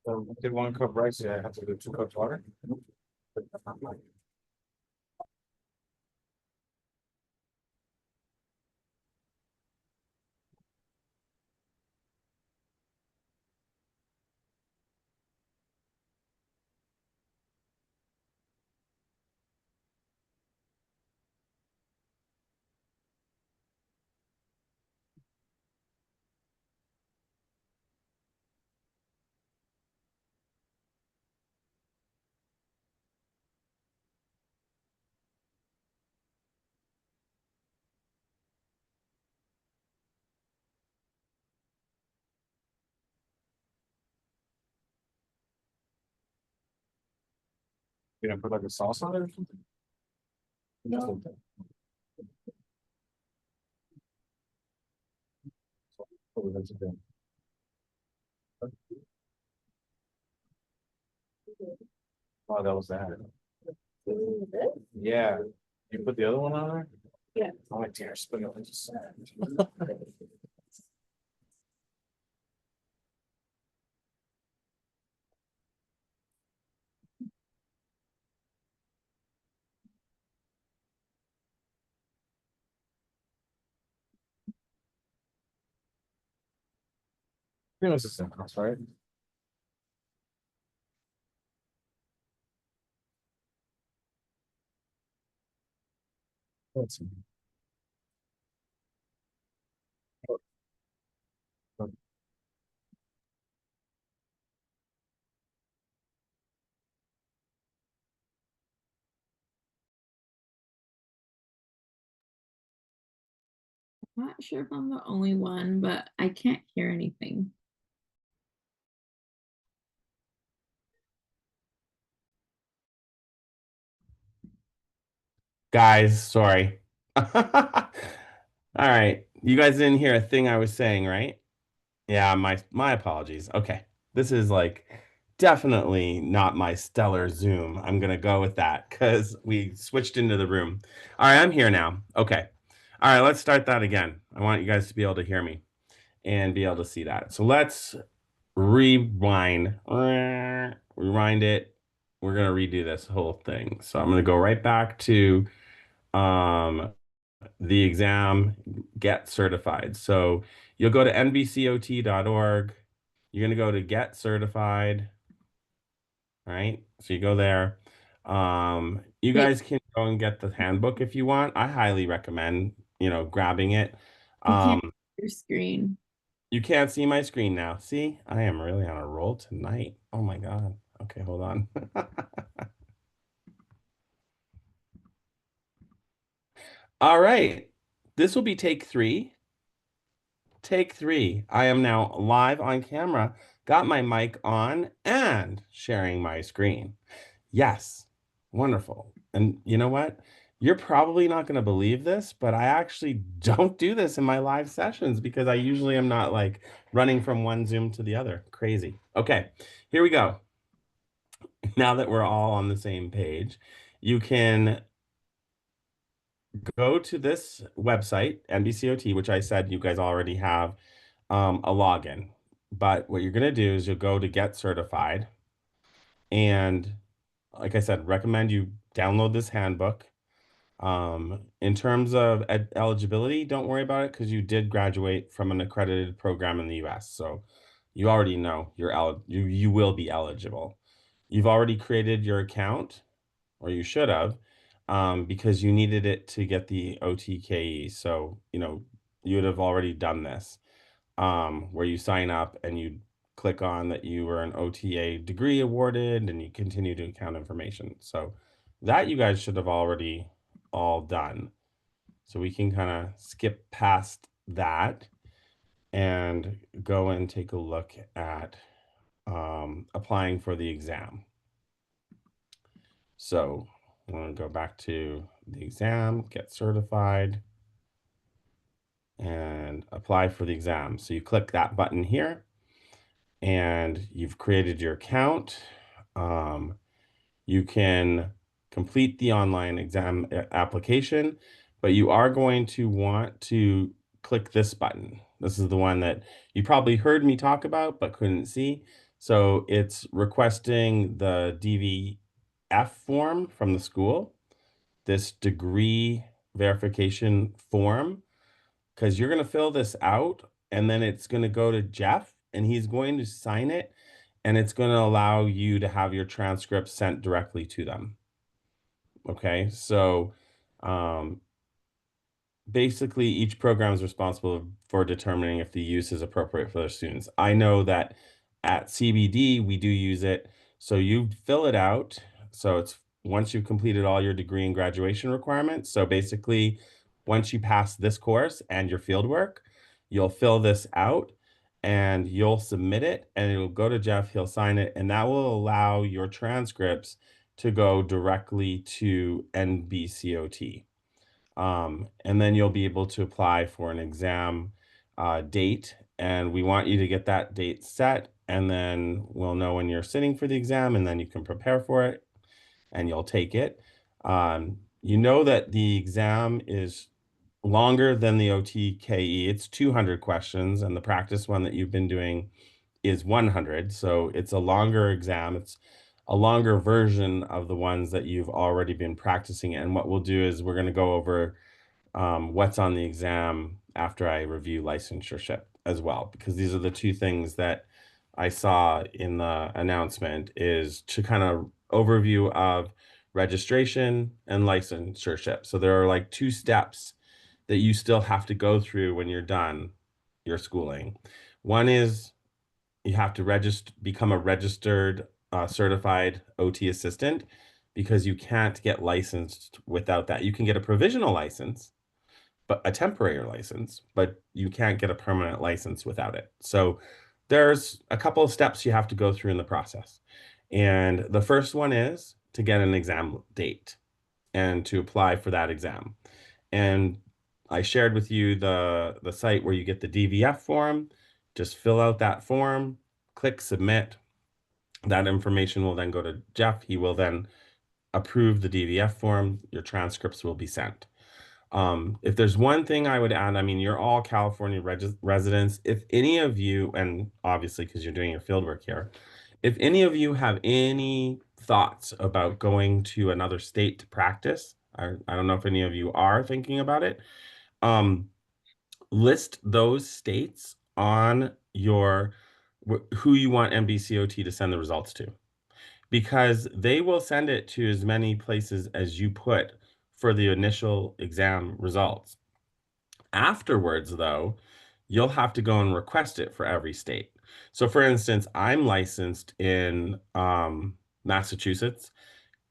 So I did 1 cup rice, yeah, I have to do 2 cups water. You gonna put like a sauce on it or something? No. Oh, that's okay. Oh, that was that. Yeah. You put the other one on there? Yeah. Oh, my dear, spin it. Just it's the same house, right? Let's see. Not sure if I'm the only one, but I can't hear anything. Guys, sorry. All right. You guys didn't hear a thing I was saying, right? Yeah, my apologies. Okay. This is like definitely not my stellar Zoom. I'm gonna go with that because we switched into the room. All right, I'm here now. Okay. All right, let's start that again. I want you guys to be able to hear me and be able to see that. So let's rewind. Rewind it. We're gonna redo this whole thing. So I'm gonna go right back to um the exam, get certified. So you'll go to nbcot.org. You're going to go to get certified, right? So you go there. You Wait, guys can go and get the handbook if you want. I highly recommend, grabbing it. I can't Um, see your screen. you can't see my screen now. See, I am really on a roll tonight. Oh my God. Okay, hold on. All right. This will be take three. Take three. I am now live on camera, got my mic on, and sharing my screen. Yes, wonderful. And you know what? You're probably not going to believe this, but I actually don't do this in my live sessions because I usually am not like running from one Zoom to the other. Crazy. Okay, here we go. Now that we're all on the same page, you can go to this website, NBCOT, which I said you guys already have a login. But what you're going to do is you'll go to get certified. And like I said, recommend you download this handbook. In terms of eligibility, don't worry about it because you did graduate from an accredited program in the US. So you already know you will be eligible. You've already created your account, or you should have, because you needed it to get the OTKE. So, you would have already done this, where you sign up and you click on that you were an OTA degree awarded and you continue to account information. So that you guys should have already all done. So we can kind of skip past that and go and take a look at applying for the exam. So I'm going to go back to the exam, get certified, and apply for the exam. So you click that button here and you've created your account. You can complete the online exam application, but you are going to want to click this button. This is the one that you probably heard me talk about but couldn't see. So it's requesting the DVF form from the school, this degree verification form, because you're going to fill this out and then it's going to go to Jeff and he's going to sign it and it's going to allow you to have your transcripts sent directly to them. Okay, so um, basically each program is responsible for determining if the use is appropriate for their students. I know that at CBD we do use it. So you fill it out. So it's once you've completed all your degree and graduation requirements. So basically, once you pass this course and your field work, you'll fill this out and you'll submit it and it'll go to Jeff, he'll sign it, and that will allow your transcripts to go directly to NBCOT. And then you'll be able to apply for an exam date. And we want you to get that date set. And then we'll know when you're sitting for the exam, and then you can prepare for it and you'll take it. You know that the exam is longer than the OTKE. It's 200 questions, and the practice one that you've been doing is 100. So it's a longer exam. It's a longer version of the ones that you've already been practicing. And what we'll do is we're going to go over what's on the exam after I review licensureship as well, because these are the two things that I saw in the announcement, is to kind of overview of registration and licensureship. So there are like two steps that you still have to go through when you're done your schooling. One is you have to become a registered certified OT assistant, because you can't get licensed without that. You can get a provisional license, but a temporary license, but you can't get a permanent license without it. So there's a couple of steps you have to go through in the process. And the first one is to get an exam date and to apply for that exam. And I shared with you the site where you get the DVF form. Just fill out that form, click submit. That information will then go to Jeff. He will then approve the DVF form. Your transcripts will be sent. If there's one thing I would add, I mean, you're all California residents. If any of you, and obviously because you're doing your fieldwork here, if any of you have any thoughts about going to another state to practice, I don't know if any of you are thinking about it, list those states on your who you want NBCOT to send the results to, because they will send it to as many places as you put for the initial exam results. Afterwards, though, you'll have to go and request it for every state. So, for instance, I'm licensed in Massachusetts,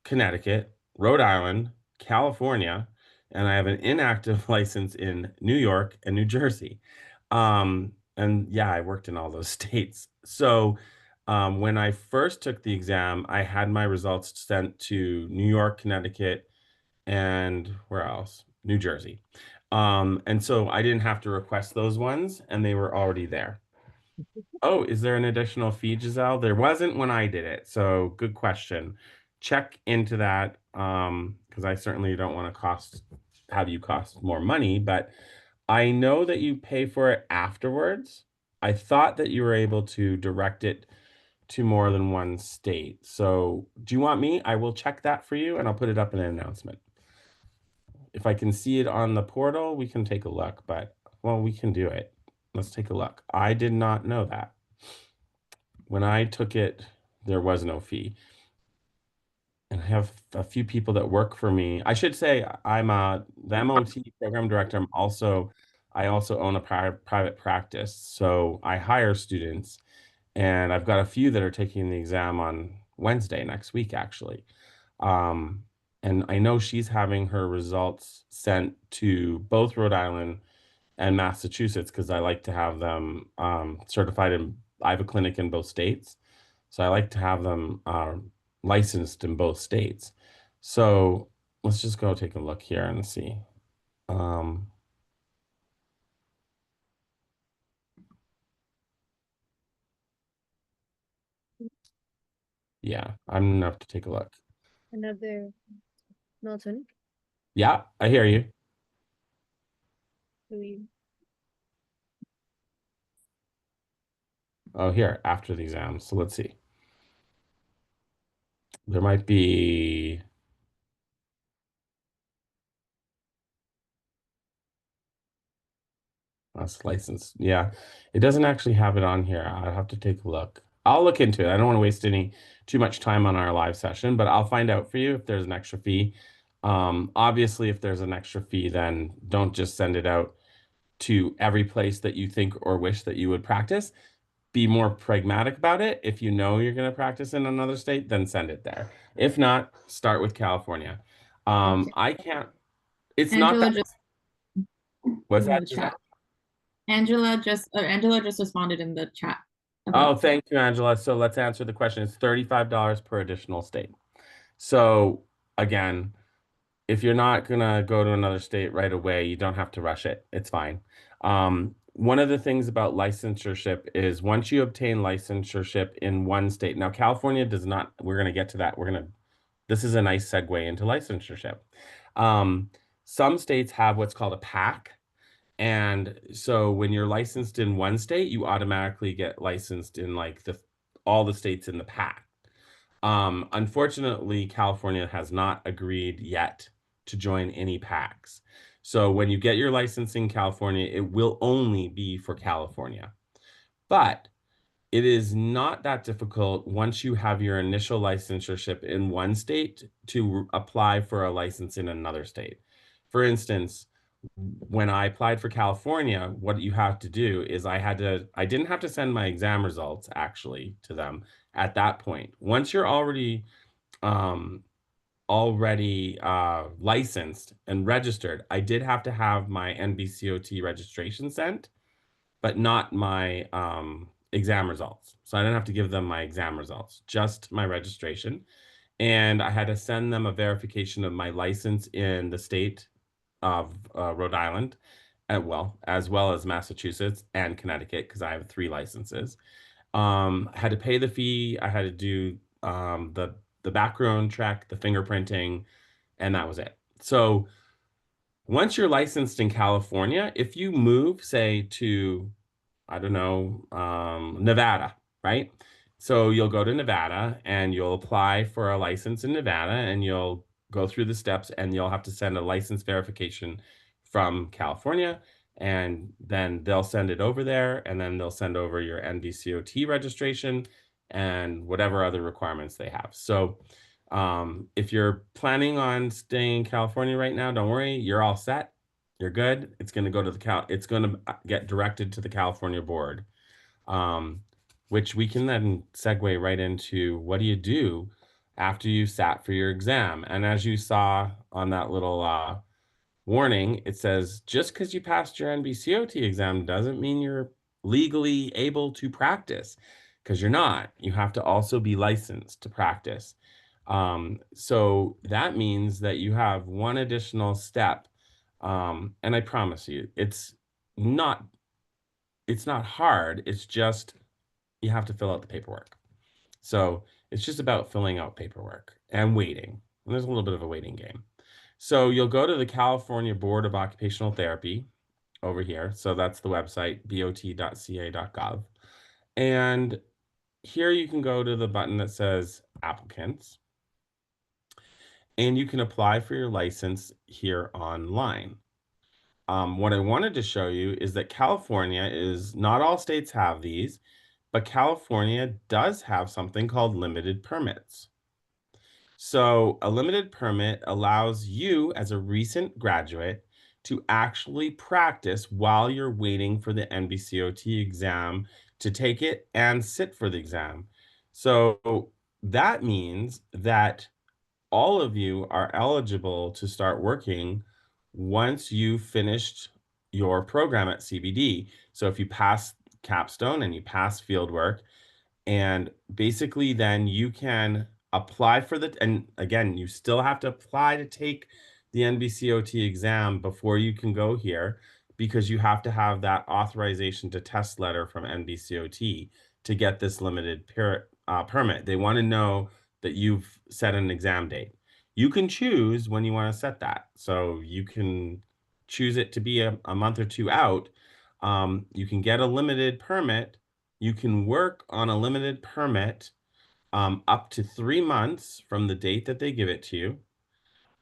Connecticut, Rhode Island, California, and I have an inactive license in New York and New Jersey. And yeah, I worked in all those states. So when I first took the exam, I had my results sent to New York, Connecticut, and where else? New Jersey. And so I didn't have to request those ones, and they were already there. Oh, is there an additional fee, Giselle? There wasn't when I did it. So good question. Check into that, because I certainly don't want to have you cost more money, but I know that you pay for it afterwards. I thought that you were able to direct it to more than one state. So do you want me? I will check that for you and I'll put it up in an announcement. If I can see it on the portal, we can take a look, but well, we can do it. Let's take a look. I did not know that. When I took it, there was no fee. And I have a few people that work for me. I should say I'm the MOT program director. I also own a private practice. So I hire students, and I've got a few that are taking the exam on Wednesday next week, actually. Um, and I know she's having her results sent to both Rhode Island and Massachusetts, because I like to have them certified in, I have a clinic in both states. So I like to have them licensed in both states. So let's just go take a look here and see. Um, yeah, I'm gonna have to take a look. Another Milton. Yeah, I hear you. Do we Oh, here, after the exam. So let's see. There might be. That's licensed. Yeah. It doesn't actually have it on here. I'll have to take a look. I'll look into it. I don't want to waste too much time on our live session, but I'll find out for you if there's an extra fee. Obviously, if there's an extra fee, then don't just send it out to every place that you think or wish that you would practice. Be more pragmatic about it. If you know you're going to practice in another state, then send it there. If not, start with California. Okay. I can't, it's not Angela that, just what's in the that? chat. Angela just responded in the chat. Oh, thank you, Angela. So let's answer the question. It's $35 per additional state. So again, if you're not gonna go to another state right away, you don't have to rush it. It's fine. One of the things about licensure is once you obtain licensure in one state, now California does not, we're gonna get to that. This is a nice segue into licensure. Some states have what's called a PAC. And so when you're licensed in one state, you automatically get licensed in like all the states in the PAC. Unfortunately, California has not agreed yet to join any PACs. So when you get your license in California, it will only be for California. But it is not that difficult once you have your initial licensure in one state to apply for a license in another state. For instance, when I applied for California, what you have to do is I didn't have to send my exam results actually to them at that point. Once you're already licensed and registered, I did have to have my NBCOT registration sent, but not my exam results. So I didn't have to give them my exam results, just my registration. And I had to send them a verification of my license in the state of Rhode Island, as well as Massachusetts and Connecticut, because I have 3 licenses. I had to pay the fee. I had to do the background check, the fingerprinting, and that was it. So once you're licensed in California, if you move, say, to, I don't know, Nevada, right? So you'll go to Nevada and you'll apply for a license in Nevada and you'll go through the steps and you'll have to send a license verification from California, and then they'll send it over there, and then they'll send over your NBCOT registration and whatever other requirements they have. So if you're planning on staying in California right now, don't worry, you're all set. You're good. It's going to go to it's going to get directed to the California board, which we can then segue right into what do you do after you sat for your exam. And as you saw on that little warning, it says just because you passed your NBCOT exam doesn't mean you're legally able to practice, because you're not. You have to also be licensed to practice. So that means that you have one additional step. And I promise you, it's not hard. It's just you have to fill out the paperwork. So it's just about filling out paperwork and waiting. And there's a little bit of a waiting game. So you'll go to the California Board of Occupational Therapy over here. So that's the website, bot.ca.gov. And here you can go to the button that says applicants. And you can apply for your license here online. What I wanted to show you is that California not all states have these, but California does have something called limited permits. So a limited permit allows you as a recent graduate to actually practice while you're waiting for the NBCOT exam to take it and sit for the exam. So that means that all of you are eligible to start working once you've finished your program at CBD. So if you pass capstone and you pass fieldwork, and basically then you can apply for and again, you still have to apply to take the NBCOT exam before you can go here, because you have to have that authorization to test letter from NBCOT to get this limited permit. They want to know that you've set an exam date. You can choose when you want to set that. So you can choose it to be a month or two out. You can get a limited permit. you can work on a limited permit up to 3 months from the date that they give it to you.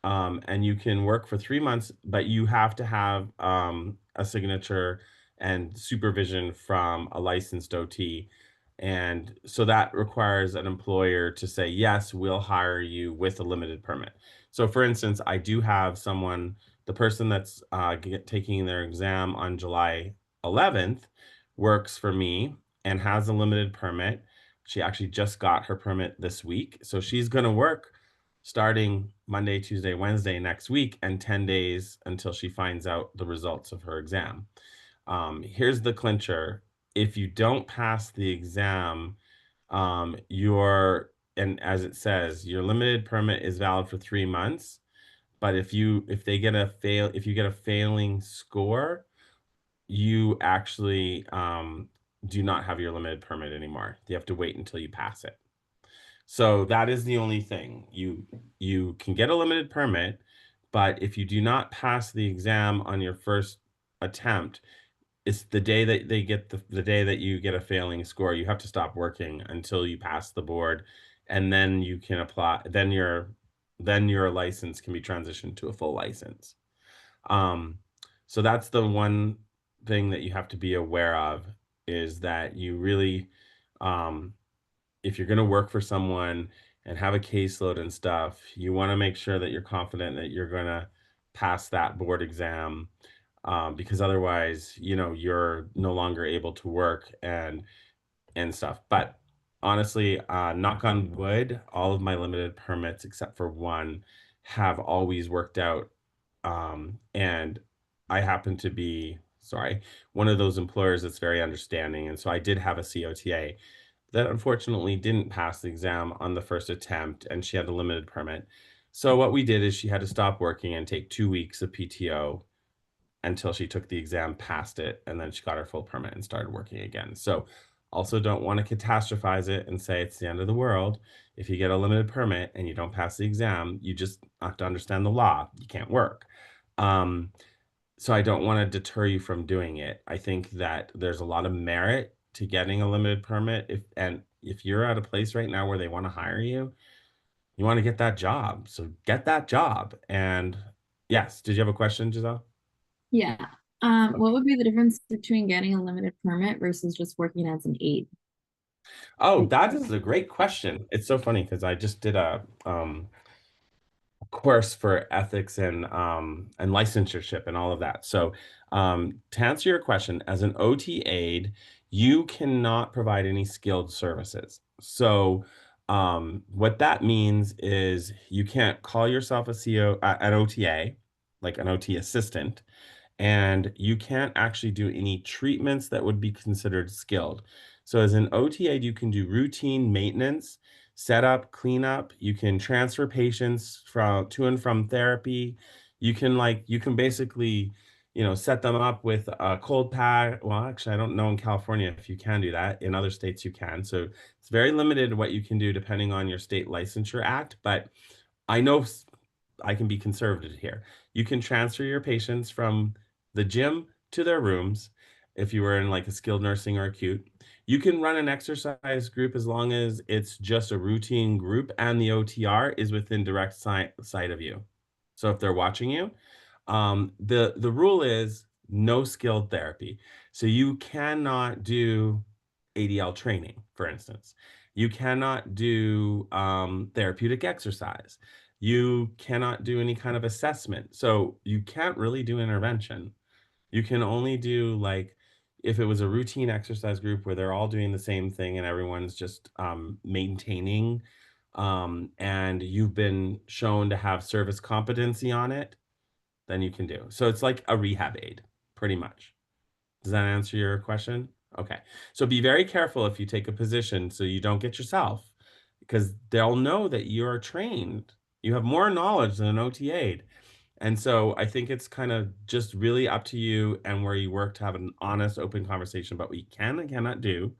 And you can work for 3 months, but you have to have a signature and supervision from a licensed OT. And so that requires an employer to say, yes, we'll hire you with a limited permit. So, for instance, I do have someone, the person that's taking their exam on July 11th works for me and has a limited permit. She actually just got her permit this week. So she's going to work starting Monday, Tuesday, Wednesday next week, and 10 days until she finds out the results of her exam. Here's the clincher. If you don't pass the exam, and as it says, your limited permit is valid for 3 months. But if you get a failing score, you actually do not have your limited permit anymore. You have to wait until you pass it. So that is the only thing. You can get a limited permit, but if you do not pass the exam on your first attempt, it's the day that they get the day that you get a failing score, you have to stop working until you pass the board, and then you can apply. Then your license can be transitioned to a full license. So that's the one thing that you have to be aware of, is that you really if you're going to work for someone and have a caseload and stuff, you want to make sure that you're confident that you're going to pass that board exam, because otherwise, you're no longer able to work and stuff. But honestly, knock on wood, all of my limited permits except for one have always worked out. And I happen to be, sorry, one of those employers that's very understanding. And so I did have a COTA that unfortunately didn't pass the exam on the first attempt, and she had a limited permit. So what we did is she had to stop working and take 2 weeks of PTO until she took the exam, passed it, and then she got her full permit and started working again. So also don't want to catastrophize it and say it's the end of the world. If you get a limited permit and you don't pass the exam, you just have to understand the law. You can't work. So I don't want to deter you from doing it. I think that there's a lot of merit to getting a limited permit. If you're at a place right now where they want to hire you, you want to get that job. So get that job. And yes, did you have a question, Giselle? Yeah. What would be the difference between getting a limited permit versus just working as an aide? Oh, that is a great question. It's so funny because I just did a course for ethics and licensureship and all of that. So to answer your question, as an OT aide, you cannot provide any skilled services. So what that means is you can't call yourself an OTA, like an OT assistant, and you can't actually do any treatments that would be considered skilled. So as an OTA, you can do routine maintenance, setup, cleanup. You can transfer patients to and from therapy. You can basically, set them up with a cold pack. Well, actually, I don't know in California if you can do that. In other states, you can. So it's very limited what you can do depending on your state licensure act. But I know I can be conservative here. You can transfer your patients from the gym to their rooms if you were in like a skilled nursing or acute. You can run an exercise group as long as it's just a routine group and the OTR is within direct sight of you. So if they're watching you, the rule is no skilled therapy. So you cannot do ADL training, for instance. You cannot do therapeutic exercise. You cannot do any kind of assessment. So you can't really do intervention. You can only do like if it was a routine exercise group where they're all doing the same thing and everyone's just maintaining, and you've been shown to have service competency on it, then you can do. So it's like a rehab aid, pretty much. Does that answer your question? Okay. So be very careful if you take a position so you don't get yourself, because they'll know that you're trained. You have more knowledge than an OT aide. And so I think it's kind of just really up to you and where you work to have an honest, open conversation about what you can and cannot do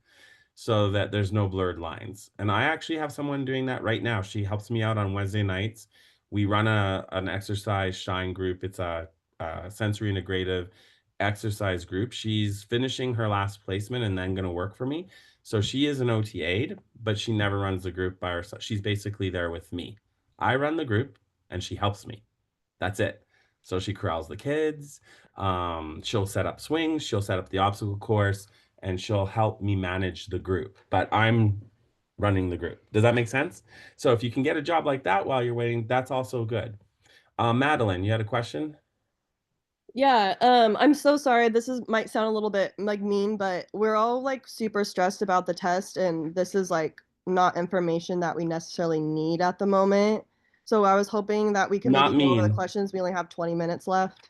so that there's no blurred lines. And I actually have someone doing that right now. She helps me out on Wednesday nights. We run an exercise shine group. It's a sensory integrative exercise group. She's finishing her last placement and then going to work for me. So she is an OT aide, but she never runs the group by herself. She's basically there with me. I run the group and she helps me. That's it. So she corrals the kids. She'll set up swings. She'll set up the obstacle course, and she'll help me manage the group. But I'm running the group. Does that make sense? So if you can get a job like that while you're waiting, that's also good. Madeline, you had a question? Yeah, I'm so sorry. This is might sound a little bit like mean, but we're all like super stressed about the test, and this is like not information that we necessarily need at the moment. So I was hoping that we could Not maybe go over the mean. questions. We only have 20 minutes left.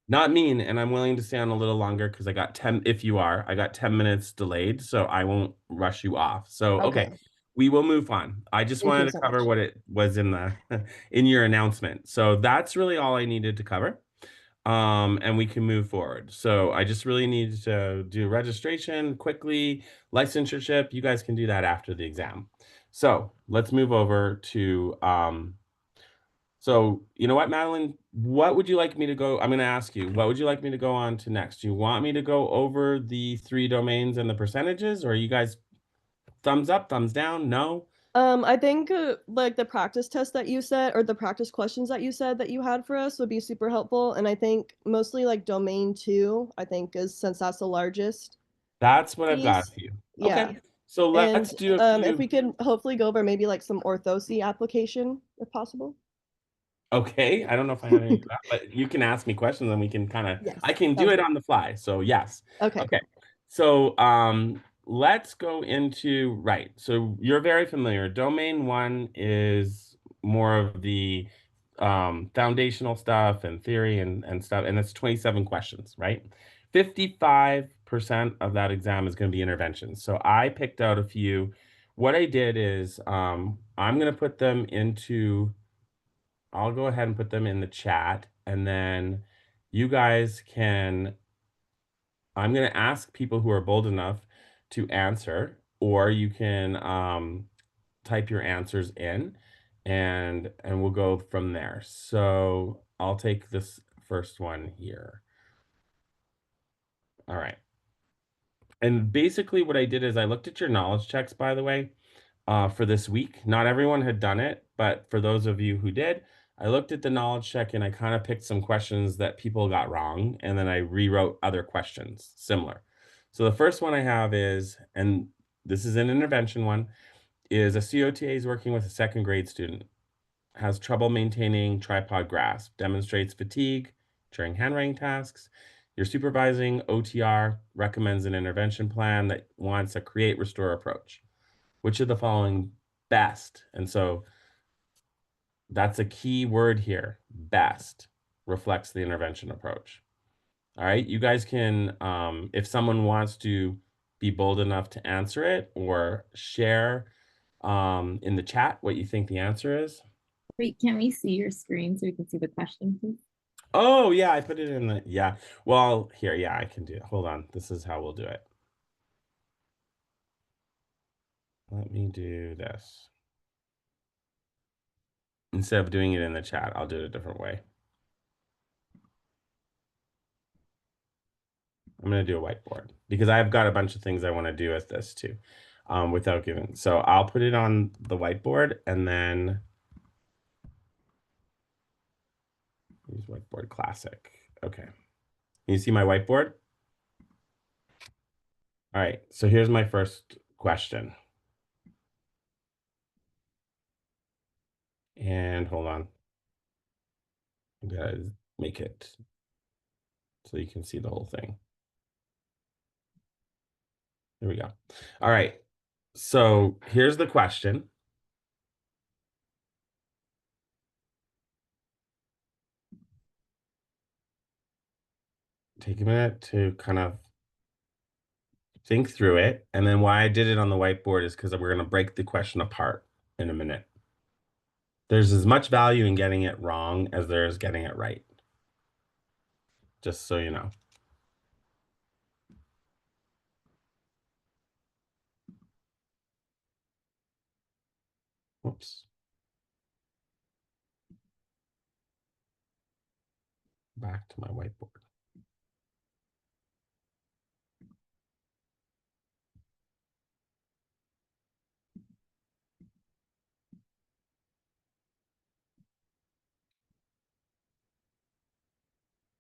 Not mean, and I'm willing to stay on a little longer because I got 10, if you are, I got 10 minutes delayed, so I won't rush you off. So, okay, Okay. we will move on. I just Thank you wanted to so cover much. what it was in the in your announcement. So that's really all I needed to cover. And we can move forward. So I just really need to do registration quickly, licensureship. You guys can do that after the exam. So let's move over to so you know what, Madeline, what would you like me to go? I'm going to ask you, what would you like me to go on to next? Do you want me to go over the 3 domains and the percentages, or are you guys thumbs up, thumbs down? No? I think like the practice test that you said, or the practice questions that you said that you had for us would be super helpful. And I think mostly like domain 2, I think is since that's the largest That's what I've got piece. for you. Yeah. Okay. So And let's do a if few. we could hopefully go over maybe like some orthosi application if possible. Okay, I don't know if I have any for that, but you can ask me questions and we can kind of Yes, I can do sounds it good. on the fly. So yes. Okay, Okay. cool. So let's go into right. So you're very familiar. Domain 1 is more of the foundational stuff and theory and stuff, and it's 27 questions, right? 55% of that exam is going to be interventions. So I picked out a few. What I did is I'm going to put them into I'll go ahead and put them in the chat, and then you guys can I'm going to ask people who are bold enough to answer, or you can type your answers in, and we'll go from there. So I'll take this first one here. All right. And basically what I did is I looked at your knowledge checks, by the way, for this week. Not everyone had done it, but for those of you who did, I looked at the knowledge check and I kind of picked some questions that people got wrong, and then I rewrote other questions similar. So the first one I have is, and this is an intervention one, is a COTA is working with a 2nd grade student, has trouble maintaining tripod grasp, demonstrates fatigue during handwriting tasks. Your supervising OTR recommends an intervention plan that wants a create restore approach. Which of the following best? And so that's a key word here. Best reflects the intervention approach. All right, you guys can, if someone wants to be bold enough to answer it or share in the chat what you think the answer is. Wait, can we see your screen so we can see the question, please? Oh, yeah, I put it in the, yeah. Well, here, yeah, I can do it. Hold on. This is how we'll do it. Let me do this. Instead of doing it in the chat, I'll do it a different way. I'm going to do a whiteboard because I've got a bunch of things I want to do with this too, without giving. So I'll put it on the whiteboard and then use whiteboard classic. Okay. Can you see my whiteboard? All right. So here's my first question. And hold on. I gotta make it so you can see the whole thing. There we go. All right. So here's the question. Take a minute to kind of think through it. And then why I did it on the whiteboard is because we're going to break the question apart in a minute. There's as much value in getting it wrong as there is getting it right. Just so you know. Whoops. Back to my whiteboard.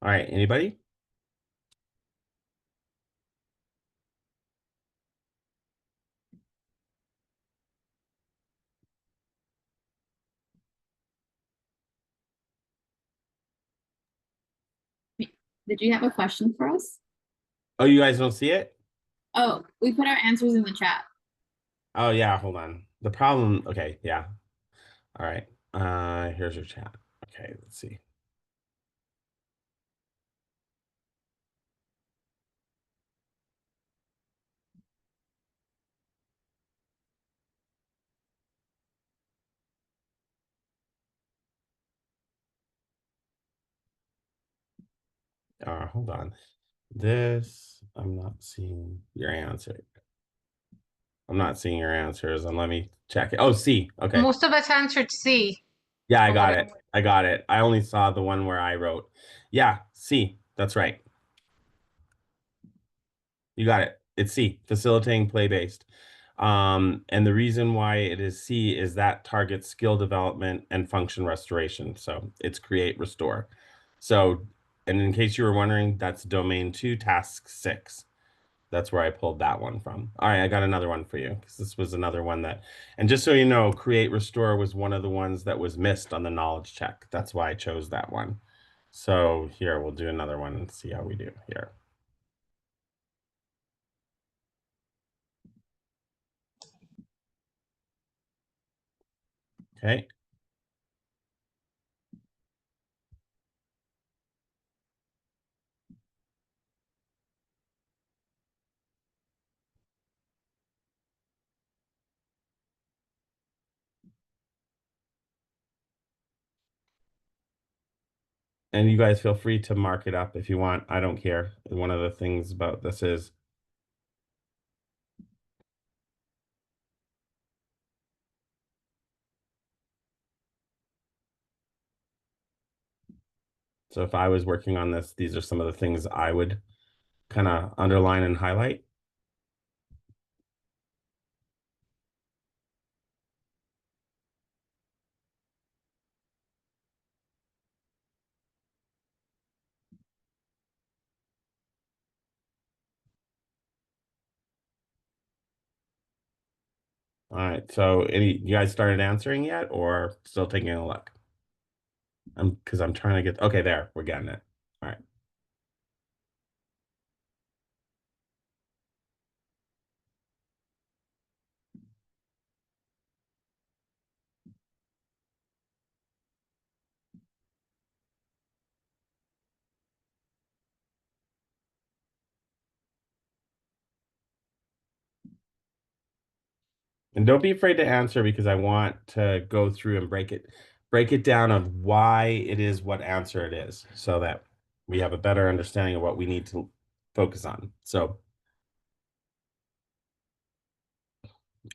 All right, anybody? Did you have a question for us? Oh, you guys don't see it? Oh, we put our answers in the chat. Oh yeah, hold on. The problem, okay, yeah. All right. Here's your chat. Okay, let's see. Hold on. This, I'm not seeing your answer. I'm not seeing your answers, and let me check it. Oh, C. Okay. Most of us answered C. Yeah, I from got what it. I got it. I only saw the one where I wrote. Yeah, C. That's right. You got it. It's C, facilitating play-based. And the reason why it is C is that targets skill development and function restoration. So it's create, restore. So, and in case you were wondering, that's domain 2, task 6. That's where I pulled that one from. All right, I got another one for you because this was another one that, and just so you know, create, restore was one of the ones that was missed on the knowledge check. That's why I chose that one. So here, we'll do another one and see how we do here. Okay. And you guys feel free to mark it up if you want. I don't care. One of the things about this is so if I was working on this, these are some of the things I would kind of underline and highlight. All right. So any you guys started answering yet or still taking a look? Because I'm trying to get okay, there, we're getting it. All right. And don't be afraid to answer because I want to go through and break it down of why it is what answer it is so that we have a better understanding of what we need to focus on. So,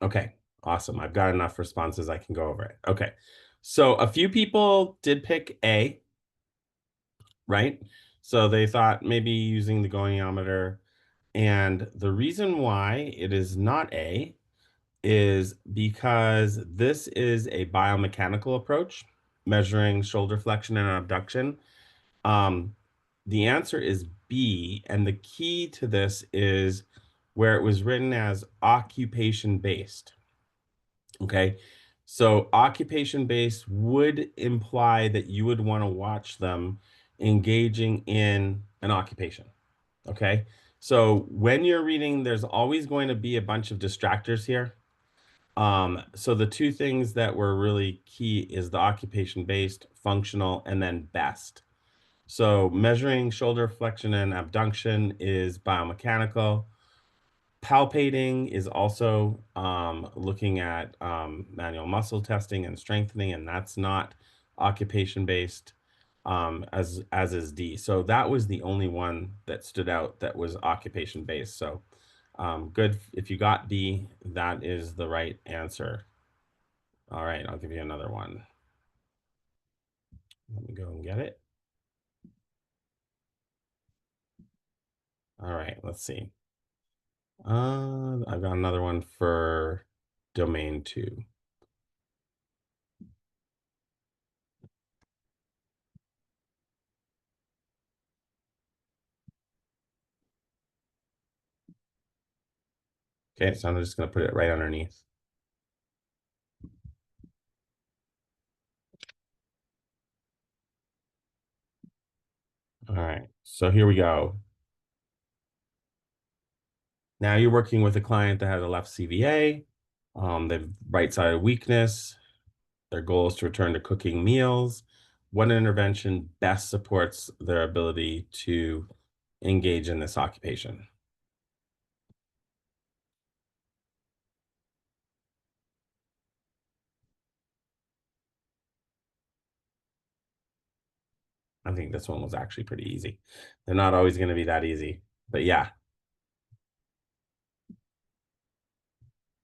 okay, awesome. I've got enough responses. I can go over it. Okay. So a few people did pick A, right? So they thought maybe using the goniometer. And the reason why it is not A is because this is a biomechanical approach, measuring shoulder flexion and abduction. The answer is B, and the key to this is where it was written as occupation-based. Okay, so occupation-based would imply that you would want to watch them engaging in an occupation. Okay, so when you're reading, there's always going to be a bunch of distractors here. So the two things that were really key is the occupation-based, functional, and then best. So measuring shoulder flexion and abduction is biomechanical. Palpating is also looking at manual muscle testing and strengthening, and that's not occupation-based, as is D. So that was the only one that stood out that was occupation-based. So good. If you got D, that is the right answer. All right, I'll give you another one. Let me go and get it. All right, let's see. I've got another one for domain 2. Okay, so I'm just going to put it right underneath. All right, so here we go. Now you're working with a client that has a left CVA. They've right-sided weakness. Their goal is to return to cooking meals. What intervention best supports their ability to engage in this occupation? I think this one was actually pretty easy. They're not always going to be that easy, but yeah.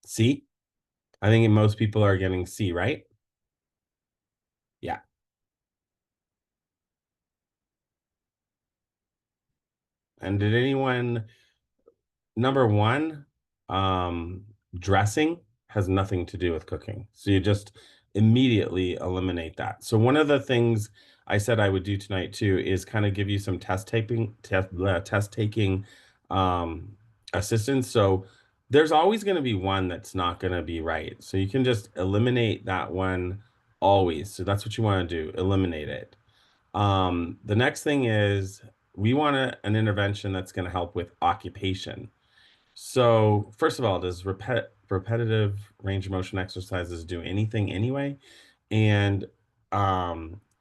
C. I think most people are getting C, right? Yeah. And did anyone, number one, dressing has nothing to do with cooking. So you just immediately eliminate that. So one of the things I said I would do tonight too is kind of give you some test taking assistance. So there's always going to be one that's not going to be right. So you can just eliminate that one always. So that's what you want to do, eliminate it. The next thing is we want an intervention that's going to help with occupation. So first of all, does repetitive range of motion exercises do anything anyway? And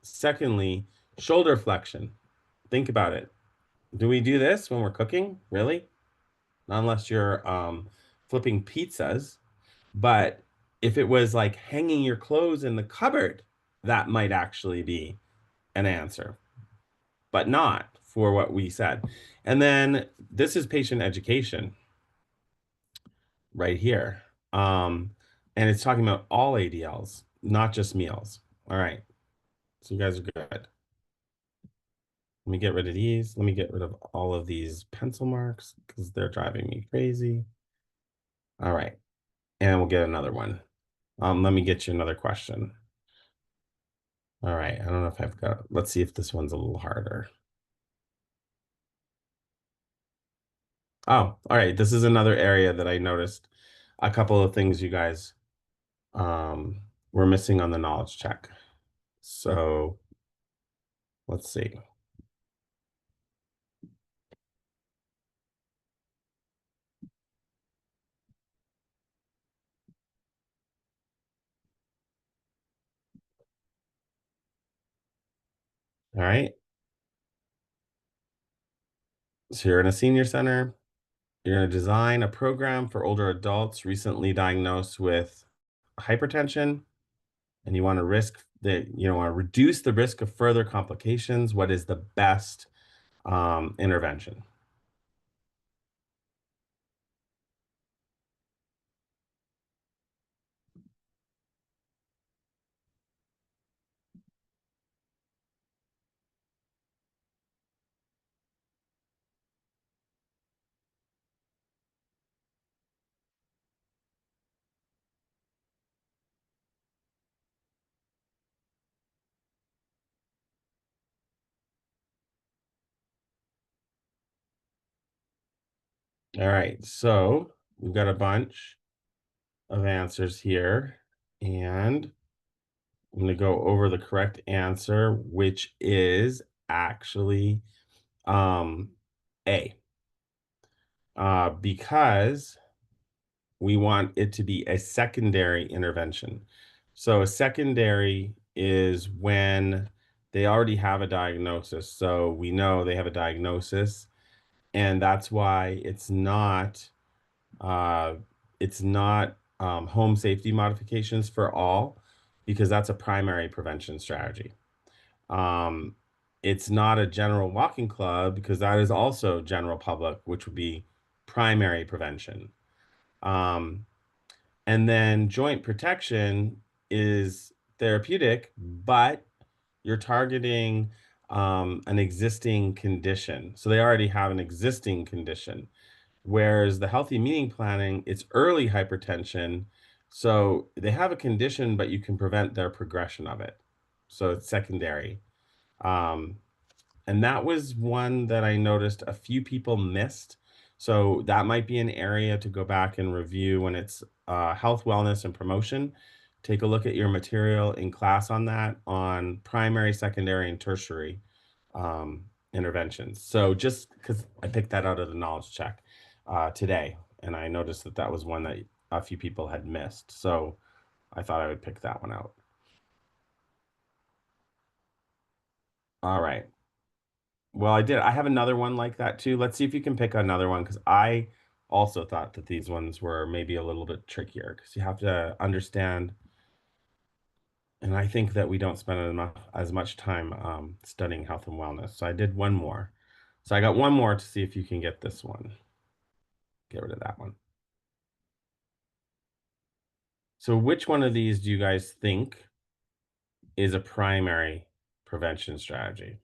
secondly, shoulder flexion. Think about it. Do we do this when we're cooking? Really? Not unless you're flipping pizzas. But if it was like hanging your clothes in the cupboard, that might actually be an answer, but not for what we said. And then this is patient education right here. And it's talking about all ADLs, not just meals. All right. So you guys are good. Let me get rid of these. Let me get rid of all of these pencil marks because they're driving me crazy. All right. And we'll get another one. Let me get you another question. All right. I don't know if I've got, let's see if this one's a little harder. Oh, all right. This is another area that I noticed a couple of things you guys were missing on the knowledge check. So let's see. All right. So you're in a senior center. You're going to design a program for older adults recently diagnosed with hypertension, and you want to reduce the risk of further complications. What is the best intervention? All right, so we've got a bunch of answers here, and I'm going to go over the correct answer, which is actually A. Because we want it to be a secondary intervention. So a secondary is when they already have a diagnosis. So we know they have a diagnosis, and that's why it's not home safety modifications for all, because that's a primary prevention strategy. It's not a general walking club because that is also general public, which would be primary prevention. And then joint protection is therapeutic, but you're targeting an existing condition. So they already have an existing condition. Whereas the healthy meaning planning, it's early hypertension. So they have a condition, but you can prevent their progression of it. So it's secondary. And that was one that I noticed a few people missed. So that might be an area to go back and review when it's health, wellness, and promotion. Take a look at your material in class on that, on primary, secondary, and tertiary interventions. So just because I picked that out of the knowledge check today, and I noticed that that was one that a few people had missed. So I thought I would pick that one out. All right. Well, I did. I have another one like that too. Let's see if you can pick another one, because I also thought that these ones were maybe a little bit trickier because you have to understand. And I think that we don't spend as much time studying health and wellness. So I did one more. So I got one more to see if you can get this one. Get rid of that one. So which one of these do you guys think is a primary prevention strategy?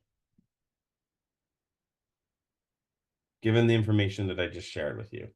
Given the information that I just shared with you.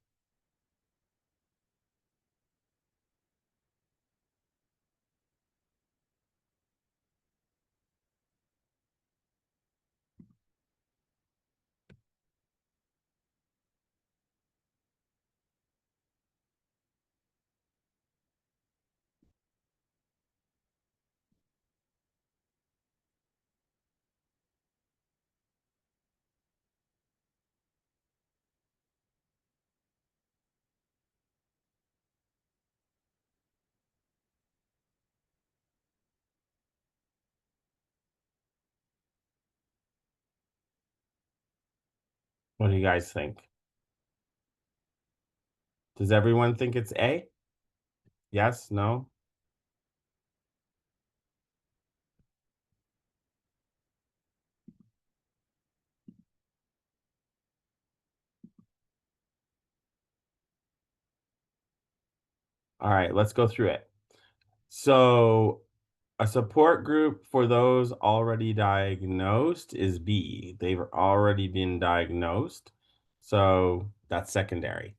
What do you guys think? Does everyone think it's A? Yes? No? All right, let's go through it. So a support group for those already diagnosed is B. They've already been diagnosed. So that's secondary.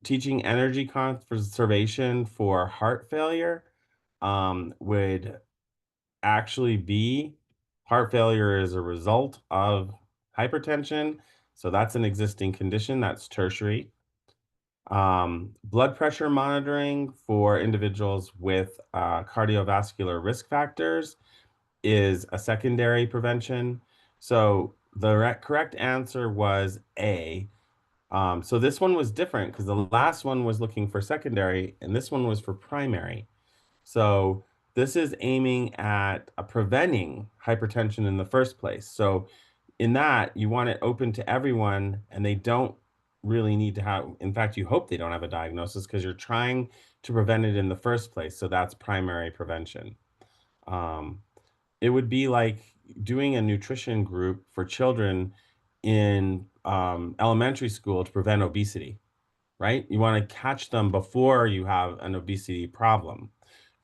Teaching energy conservation for heart failure would actually be heart failure is a result of hypertension. So that's an existing condition. That's tertiary. Blood pressure monitoring for individuals with cardiovascular risk factors is a secondary prevention. So the correct answer was A. So this one was different because the last one was looking for secondary and this one was for primary. So this is aiming at preventing hypertension in the first place. So in that, you want it open to everyone and they don't really need to have, in fact, you hope they don't have a diagnosis because you're trying to prevent it in the first place. So that's primary prevention. It would be like doing a nutrition group for children in elementary school to prevent obesity, right? You want to catch them before you have an obesity problem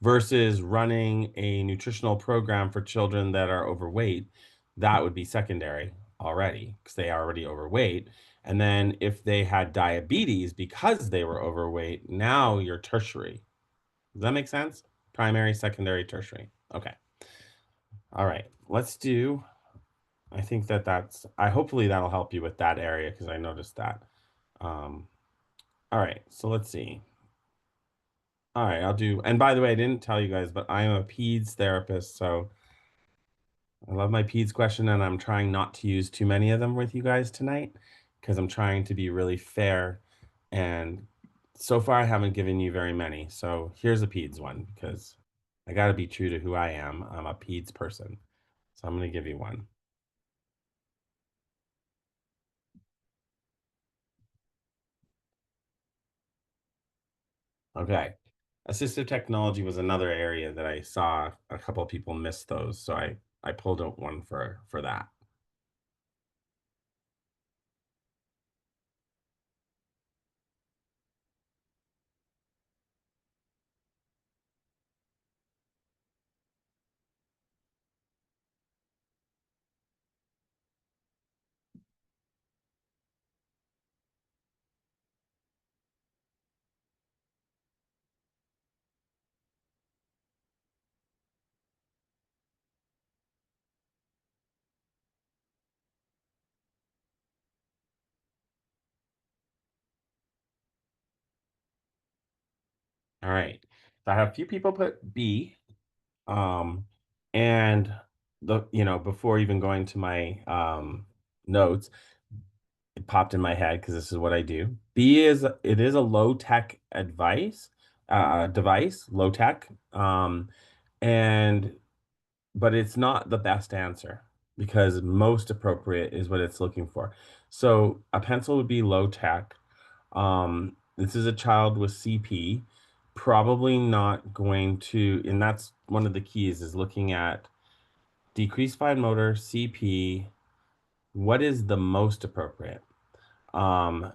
versus running a nutritional program for children that are overweight. That would be secondary already because they are already overweight. And then if they had diabetes because they were overweight, now you're tertiary. Does that make sense? Primary, secondary, tertiary. Okay. All right. Let's do, I think I hopefully that'll help you with that area because I noticed that. All right. So let's see. All right, I'll do. And by the way, I didn't tell you guys, but I am a peds therapist, so I love my peds question, and I'm trying not to use too many of them with you guys tonight because I'm trying to be really fair. And so far, I haven't given you very many. So here's a peds one because I got to be true to who I am. I'm a peds person. So I'm going to give you one. Okay. Assistive technology was another area that I saw a couple of people miss those. So I pulled out one for that. right. So I have a few people put B. And before even going to my notes, it popped in my head because this is what I do. B is it is a low tech device, low tech. And but it's not the best answer because most appropriate is what it's looking for. So a pencil would be low tech. This is a child with CP, probably not going to, and that's one of the keys is looking at decreased fine motor, CP, what is the most appropriate? And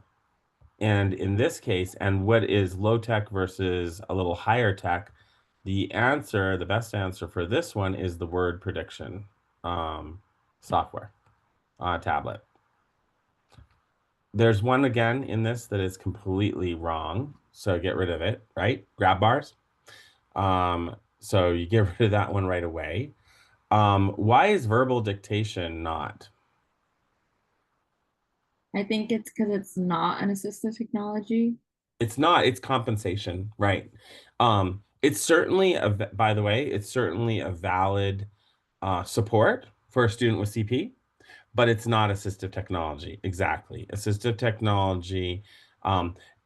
in this case, and what is low tech versus a little higher tech, the best answer for this one is the word prediction software tablet. There's one again in this that is completely wrong. So get rid of it, right? Grab bars. So you get rid of that one right away. Why is verbal dictation not? I think it's because it's not an assistive technology. It's not, it's compensation, right? It's certainly by the way, it's certainly a valid support for a student with CP, but it's not assistive technology. Exactly. Assistive technology.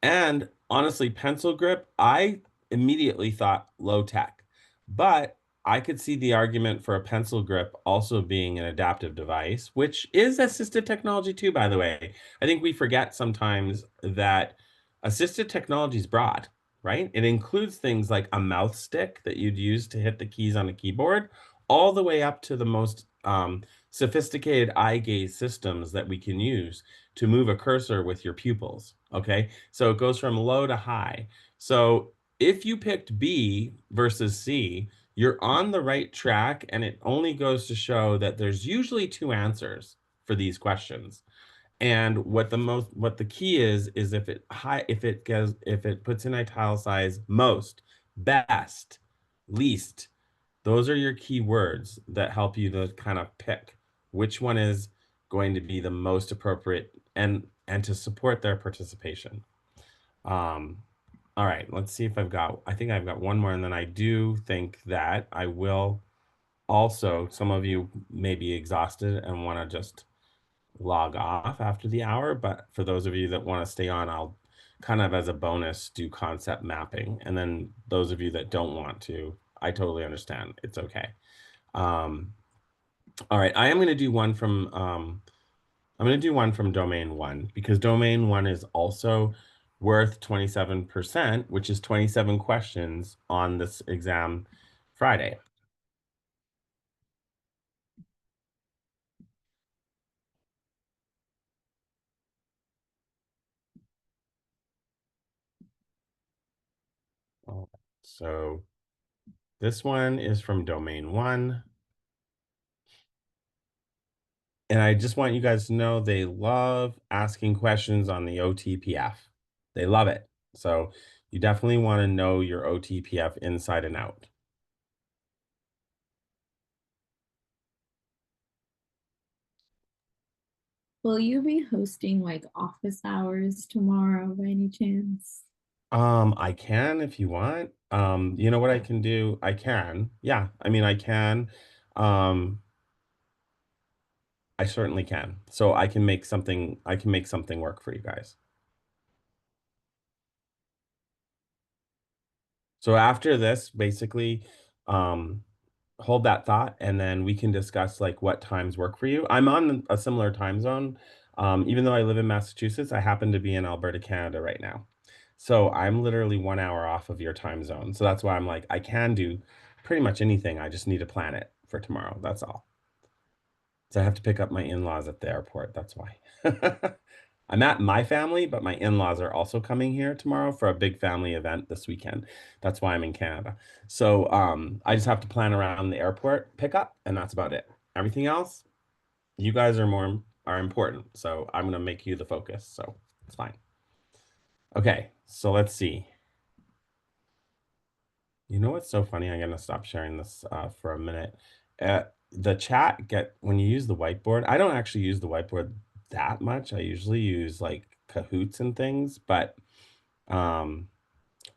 And honestly, pencil grip, I immediately thought low tech, but I could see the argument for a pencil grip also being an adaptive device, which is assistive technology too, by the way. I think we forget sometimes that assistive technology is broad, right? It includes things like a mouth stick that you'd use to hit the keys on a keyboard, all the way up to the most sophisticated eye gaze systems that we can use to move a cursor with your pupils. Okay, so it goes from low to high. So if you picked B versus C, you're on the right track, and it only goes to show that there's usually two answers for these questions. And what the key is if it puts in italicized most, best, least, those are your key words that help you to kind of pick which one is going to be the most appropriate and to support their participation. All right, let's see if I think I've got one more, and then I do think that I will also, some of you may be exhausted and want to just log off after the hour, but for those of you that want to stay on, I'll kind of as a bonus do concept mapping. And then those of you that don't want to, I totally understand. It's okay. All right, I am going to do one from domain 1 because domain 1 is also worth 27%, which is 27 questions on this exam Friday. So this one is from domain 1. And I just want you guys to know they love asking questions on the OTPF. They love it. So you definitely want to know your OTPF inside and out. Will you be hosting like office hours tomorrow by any chance? I can if you want. You know what I can do? I can. Yeah, I mean I can. I certainly can. So I can make something work for you guys. So after this, basically, hold that thought, and then we can discuss like what times work for you. I'm on a similar time zone. Even though I live in Massachusetts, I happen to be in Alberta, Canada right now. So I'm literally 1 hour off of your time zone. So that's why I'm like, I can do pretty much anything. I just need to plan it for tomorrow. That's all. So I have to pick up my in-laws at the airport. That's why. I'm at my family, but my in-laws are also coming here tomorrow for a big family event this weekend. That's why I'm in Canada. So I just have to plan around the airport pickup, and that's about it. Everything else, you guys are important. So I'm gonna make you the focus. So it's fine. Okay, so let's see. You know what's so funny? I'm gonna stop sharing this for a minute. The chat when you use the whiteboard, I don't actually use the whiteboard that much. I usually use like Kahoots and things, but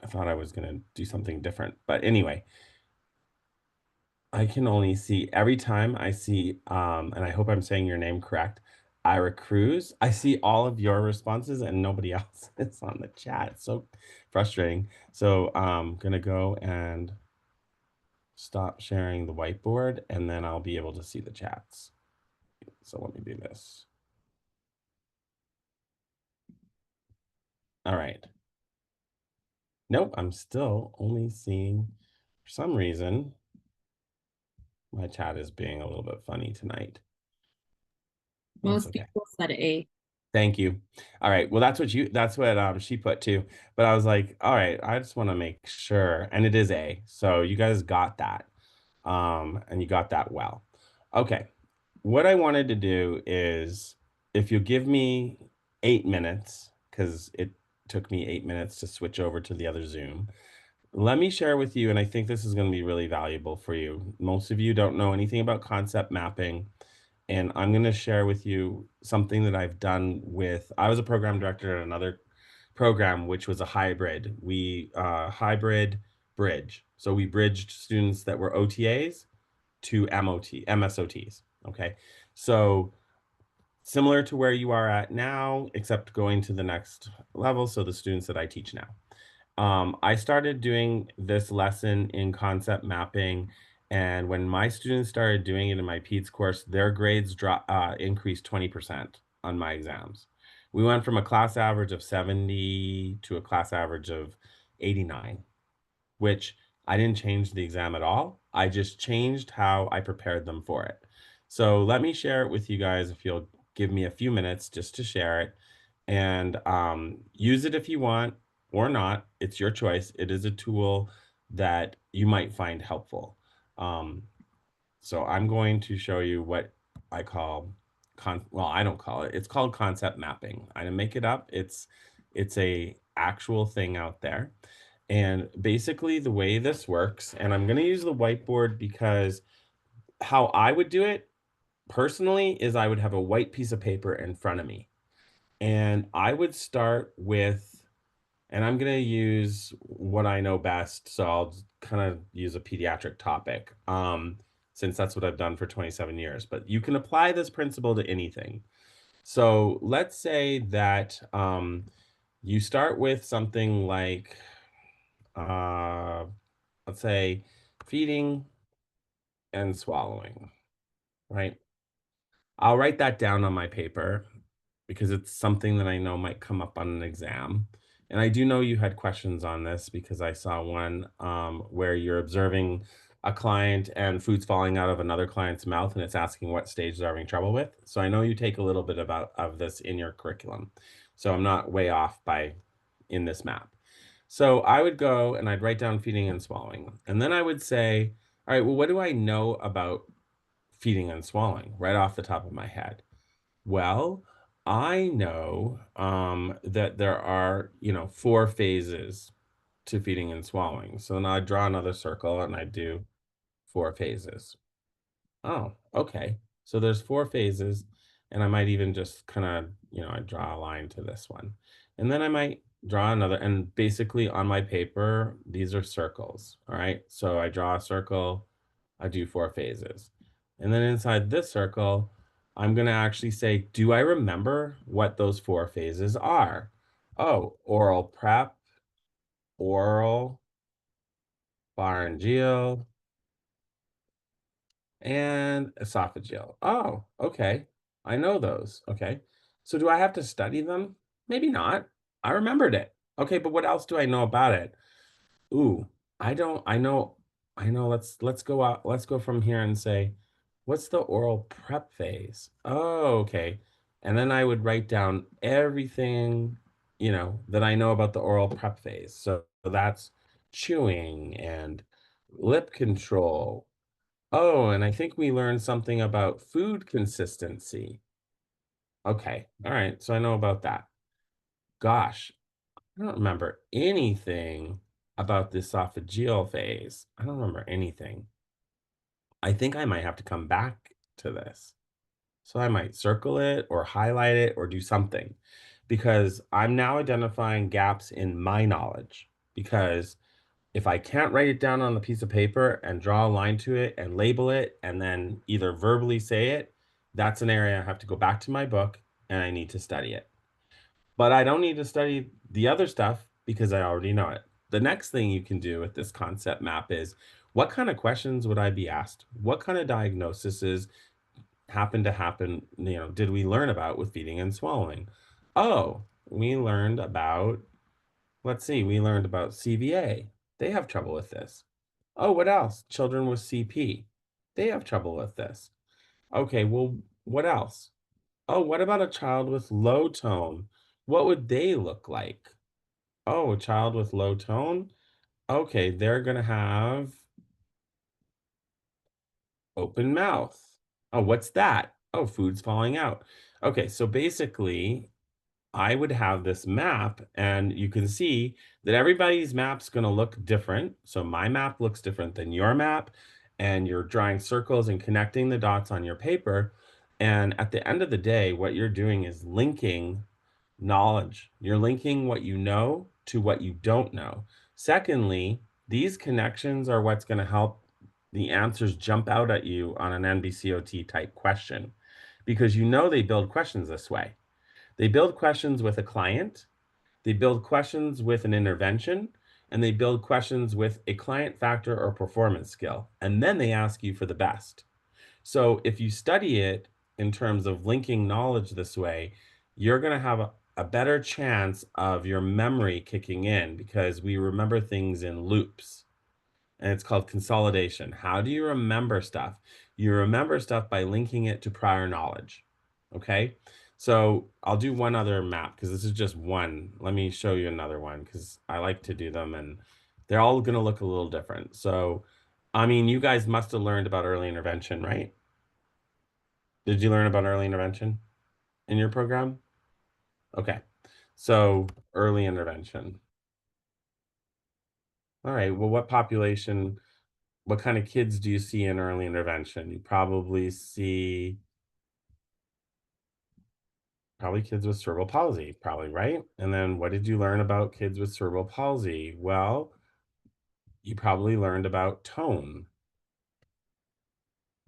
I thought I was gonna do something different, but anyway, I can only see every time I see, and I hope I'm saying your name correct, Ira Cruz. I see all of your responses and nobody else is on the chat. It's so frustrating. So I'm gonna go and stop sharing the whiteboard and then I'll be able to see the chats. So let me do this. All right. Nope, I'm still only seeing, for some reason, my chat is being a little bit funny tonight. That's Most okay. people said A. Thank you. All right. Well, that's what she put too. But I was like, all right, I just want to make sure. And it is A. So you guys got that. And you got that well. Okay. What I wanted to do is if you give me 8 minutes, because it took me 8 minutes to switch over to the other Zoom. Let me share with you, and I think this is going to be really valuable for you. Most of you don't know anything about concept mapping. And I'm going to share with you something that I've done with, I was a program director at another program, which was a hybrid. We hybrid bridge. So we bridged students that were OTAs to MSOTs. Okay. So similar to where you are at now, except going to the next level. So the students that I teach now. I started doing this lesson in concept mapping, and when my students started doing it in my PEDS course, their grades increased 20% on my exams. We went from a class average of 70 to a class average of 89, which I didn't change the exam at all. I just changed how I prepared them for it. So let me share it with you guys if you'll give me a few minutes just to share it, and use it if you want or not. It's your choice. It is a tool that you might find helpful. So I'm going to show you what I call well, I don't call it. It's called concept mapping. I didn't make it up. It's a actual thing out there. And basically the way this works, and I'm going to use the whiteboard because how I would do it personally is I would have a white piece of paper in front of me. And I would start with, and I'm going to use what I know best. So I'll kind of use a pediatric topic, since that's what I've done for 27 years. But you can apply this principle to anything. So let's say that you start with something like, let's say, feeding and swallowing, right? I'll write that down on my paper because it's something that I know might come up on an exam. And I do know you had questions on this because I saw one where you're observing a client and food's falling out of another client's mouth and it's asking what stage they're having trouble with. So I know you take a little bit of this in your curriculum. So I'm not way off in this map. So I would go and I'd write down feeding and swallowing. And then I would say, all right, well, what do I know about feeding and swallowing right off the top of my head? Well, I know that there are, 4 phases to feeding and swallowing. So then I draw another circle and I do 4 phases. Oh, okay. So there's 4 phases, and I might even just kind of, I draw a line to this one. And then I might draw another, and basically on my paper, these are circles. All right. So I draw a circle, I do 4 phases. And then inside this circle, I'm going to actually say, do I remember what those 4 phases are? Oh, oral prep, oral, pharyngeal, and esophageal. Oh, okay. I know those. Okay. So do I have to study them? Maybe not. I remembered it. Okay, but what else do I know about it? Ooh, I know. Let's go out. Let's go from here and say, what's the oral prep phase? Oh, okay. And then I would write down everything, that I know about the oral prep phase. So that's chewing and lip control. Oh, and I think we learned something about food consistency. Okay. All right. So I know about that. Gosh, I don't remember anything about the esophageal phase. I don't remember anything. I think I might have to come back to this. So I might circle it or highlight it or do something because I'm now identifying gaps in my knowledge. because if I can't write it down on a piece of paper and draw a line to it and label it and then either verbally say it, that's an area I have to go back to my book and I need to study it. But I don't need to study the other stuff because I already know it. The next thing you can do with this concept map is, what kind of questions would I be asked? What kind of diagnoses happen, did we learn about with feeding and swallowing? Oh, we learned about, let's see, we learned about CVA. They have trouble with this. Oh, what else? Children with CP. They have trouble with this. Okay, well, what else? Oh, what about a child with low tone? What would they look like? Oh, a child with low tone? Okay, they're going to have open mouth. Oh, what's that? Oh, food's falling out. Okay, so basically, I would have this map, and you can see that everybody's map's going to look different. So my map looks different than your map, and you're drawing circles and connecting the dots on your paper. And at the end of the day, what you're doing is linking knowledge. You're linking what you know to what you don't know. Secondly, these connections are what's going to help the answers jump out at you on an NBCOT type question, because you know they build questions this way. They build questions with a client, they build questions with an intervention, and they build questions with a client factor or performance skill. And then they ask you for the best. So if you study it in terms of linking knowledge this way, you're going to have a better chance of your memory kicking in, because we remember things in loops. And it's called consolidation. How do you remember stuff? You remember stuff by linking it to prior knowledge. Okay, so I'll do one other map because this is just one. Let me show you another one because I like to do them and they're all going to look a little different. So, I mean, you guys must have learned about early intervention, right? Did you learn about early intervention in your program? Okay, so early intervention. All right, well, what kind of kids do you see in early intervention? You probably see kids with cerebral palsy, probably, right? And then what did you learn about kids with cerebral palsy? Well, you probably learned about tone.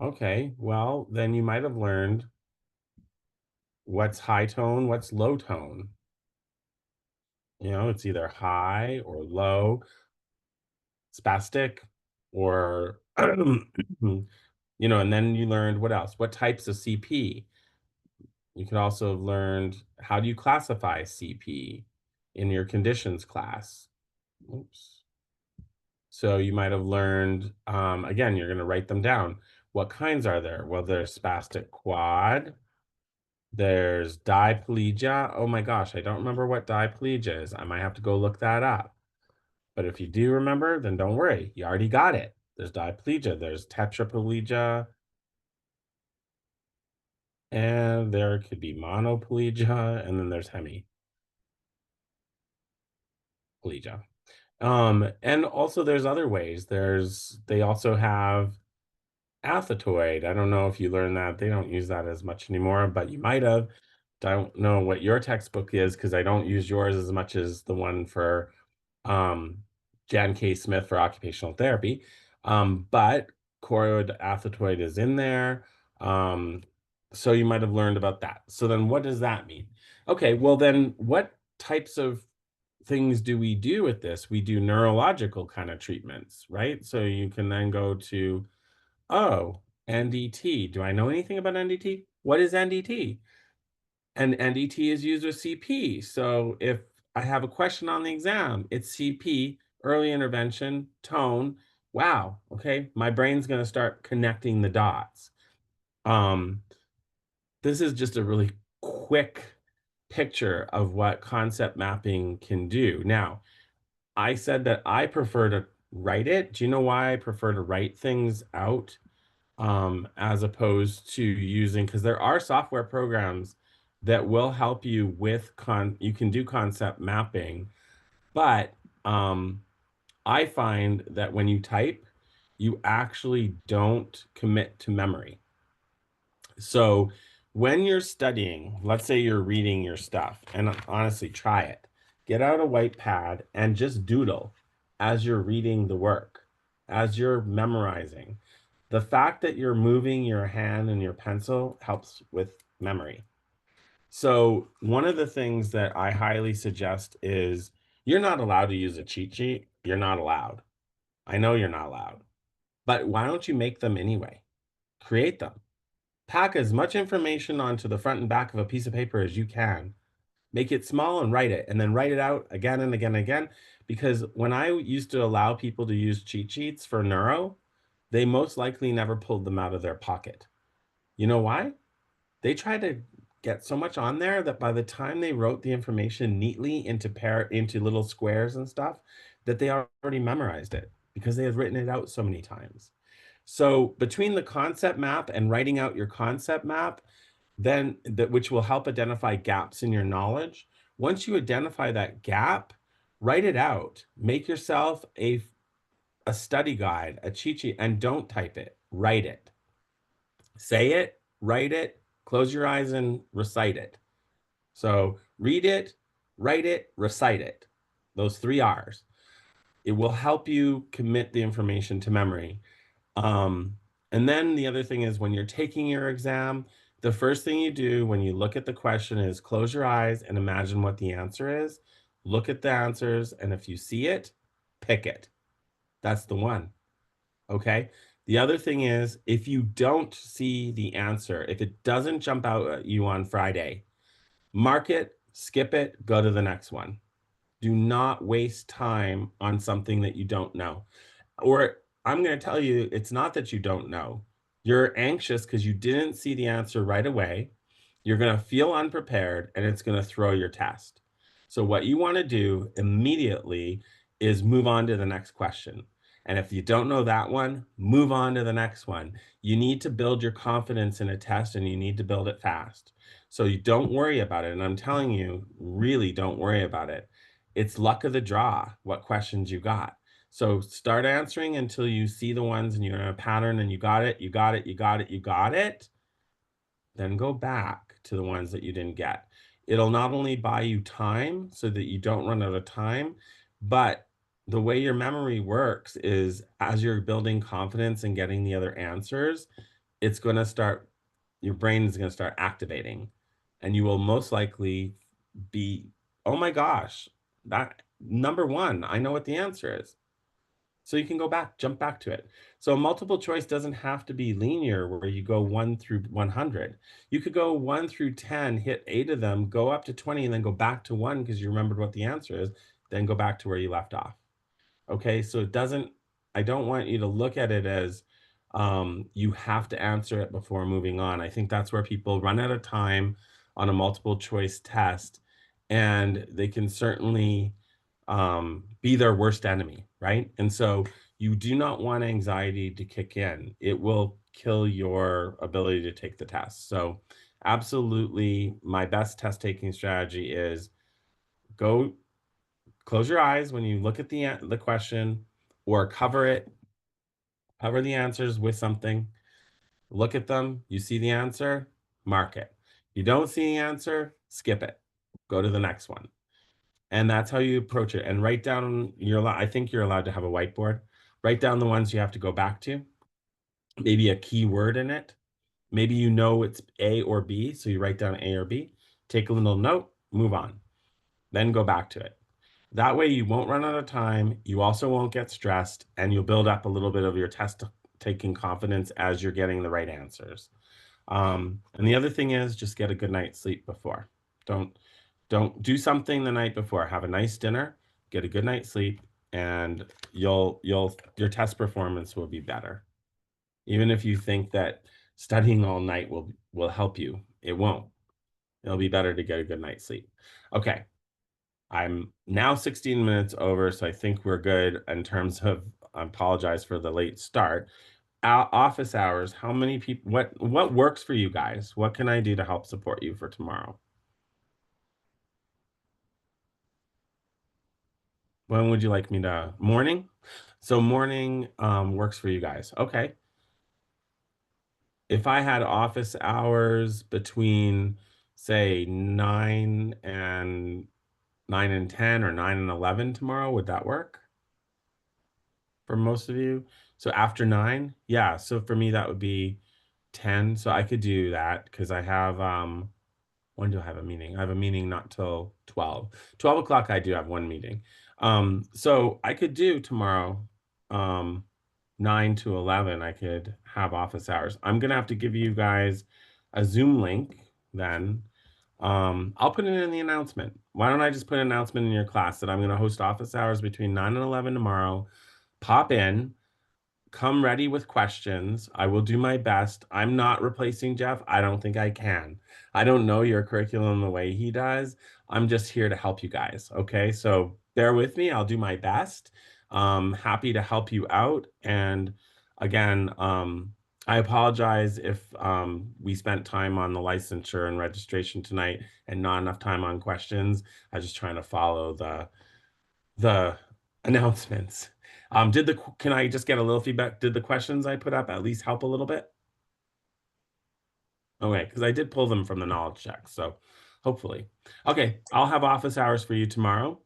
Okay, well, then you might have learned what's high tone, what's low tone. It's either high or low, spastic, or, and then you learned what else? What types of CP? You could also have learned, how do you classify CP in your conditions class? Oops. So you might have learned, again, you're going to write them down. What kinds are there? Well, there's spastic quad. There's diplegia. Oh my gosh, I don't remember what diplegia is. I might have to go look that up. But if you do remember, then don't worry. You already got it. There's diplegia. There's tetraplegia. And there could be monoplegia. And then there's hemiplegia. And also there's other ways. They also have athetoid. I don't know if you learned that. They don't use that as much anymore, but you might have. Don't know what your textbook is because I don't use yours as much as the one for Jan K. Smith for occupational therapy. But choroid athetoid is in there. So you might have learned about that. So then what does that mean? Okay, well then what types of things do we do with this? We do neurological kind of treatments, right? So you can then go to, oh, NDT. Do I know anything about NDT? What is NDT? And NDT is used with CP. So if I have a question on the exam, it's CP, early intervention, tone. Wow, okay, my brain's going to start connecting the dots. This is just a really quick picture of what concept mapping can do. Now, I said that I prefer to write it. Do you know why I prefer to write things out as opposed to using, because there are software programs that will help you with you can do concept mapping, but I find that when you type, you actually don't commit to memory. So when you're studying, let's say you're reading your stuff, and honestly, try it. get out a white pad and just doodle as you're reading the work, as you're memorizing. The fact that you're moving your hand and your pencil helps with memory. So one of the things that I highly suggest is you're not allowed to use a cheat sheet. You're not allowed. I know you're not allowed. But why don't you make them anyway? Create them. Pack as much information onto the front and back of a piece of paper as you can. Make it small and write it, and then write it out again and again and again. Because when I used to allow people to use cheat sheets for neuro, they most likely never pulled them out of their pocket. You know why? They tried to get so much on there that by the time they wrote the information neatly into little squares and stuff, that they already memorized it because they had written it out so many times. So between the concept map and writing out your concept map, then which will help identify gaps in your knowledge. Once you identify that gap, write it out. Make yourself a study guide, a cheat sheet, and don't type it. Write it. Say it, write it, close your eyes and recite it. So read it, write it, recite it. Those 3 R's. It will help you commit the information to memory. And then the other thing is when you're taking your exam, the first thing you do when you look at the question is close your eyes and imagine what the answer is. Look at the answers, and if you see it, pick it. That's the one. Okay. The other thing is if you don't see the answer, if it doesn't jump out at you on Friday, mark it, skip it, go to the next one. Do not waste time on something that you don't know. Or I'm going to tell you, it's not that you don't know. You're anxious because you didn't see the answer right away. You're going to feel unprepared and it's going to throw your test. So what you want to do immediately is move on to the next question. And if you don't know that one, move on to the next one. You need to build your confidence in a test and you need to build it fast. So you don't worry about it. And I'm telling you, really don't worry about it. It's luck of the draw, what questions you got. So start answering until you see the ones and you're in a pattern and you got it, you got it, you got it, you got it. Then go back to the ones that you didn't get. It'll not only buy you time so that you don't run out of time, but the way your memory works is as you're building confidence and getting the other answers, it's going to start, your brain is going to start activating. And you will most likely be, oh my gosh, that number one, I know what the answer is. So you can go back, jump back to it. So multiple choice doesn't have to be linear where you go 1 through 100. You could go 1 through 10, hit 8 of them, go up to 20, and then go back to 1 because you remembered what the answer is, then go back to where you left off. Okay, so it doesn't, I don't want you to look at it as you have to answer it before moving on. I think that's where people run out of time on a multiple choice test, and they can certainly be their worst enemy, right? And so you do not want anxiety to kick in. It will kill your ability to take the test. So absolutely, my best test taking strategy is go close your eyes when you look at the question, or cover the answers with something. Look at them, you see the answer, mark it. You don't see the answer, skip it. Go to the next one. And that's how you approach it. And write down, I think you're allowed to have a whiteboard. Write down the ones you have to go back to. Maybe a key word in it. Maybe you know it's A or B, so you write down A or B. Take a little note, move on. Then go back to it. That way you won't run out of time. You also won't get stressed, and you'll build up a little bit of your test taking confidence as you're getting the right answers. And the other thing is just get a good night's sleep before. Don't do something the night before. Have a nice dinner, get a good night's sleep, and your test performance will be better. Even if you think that studying all night will help you, it won't. It'll be better to get a good night's sleep. Okay. I'm now 16 minutes over, so I think we're good in terms of, I apologize for the late start. Office hours, how many people, what works for you guys? What can I do to help support you for tomorrow? When would you like me to, morning? So morning works for you guys. Okay. If I had office hours between, say, 9 and 9 and 10 or 9 and 11 tomorrow. Would that work for most of you? So after 9? Yeah, so for me that would be 10. So I could do that because I have when do I have a meeting? I have a meeting not till 12. 12 o'clock I do have one meeting. So I could do tomorrow 9 to 11. I could have office hours. I'm gonna have to give you guys a Zoom link then. I'll put it in the announcement. Why don't I just put an announcement in your class that I'm going to host office hours between 9 and 11 tomorrow. Pop in, come ready with questions. I will do my best. I'm not replacing Jeff. I don't think I can. I don't know your curriculum the way he does. I'm just here to help you guys. Okay, so bear with me. I'll do my best. Happy to help you out. And again, I apologize if we spent time on the licensure and registration tonight and not enough time on questions. I was just trying to follow the announcements. Can I just get a little feedback? Did the questions I put up at least help a little bit? Okay, because I did pull them from the knowledge check, so hopefully. Okay, I'll have office hours for you tomorrow.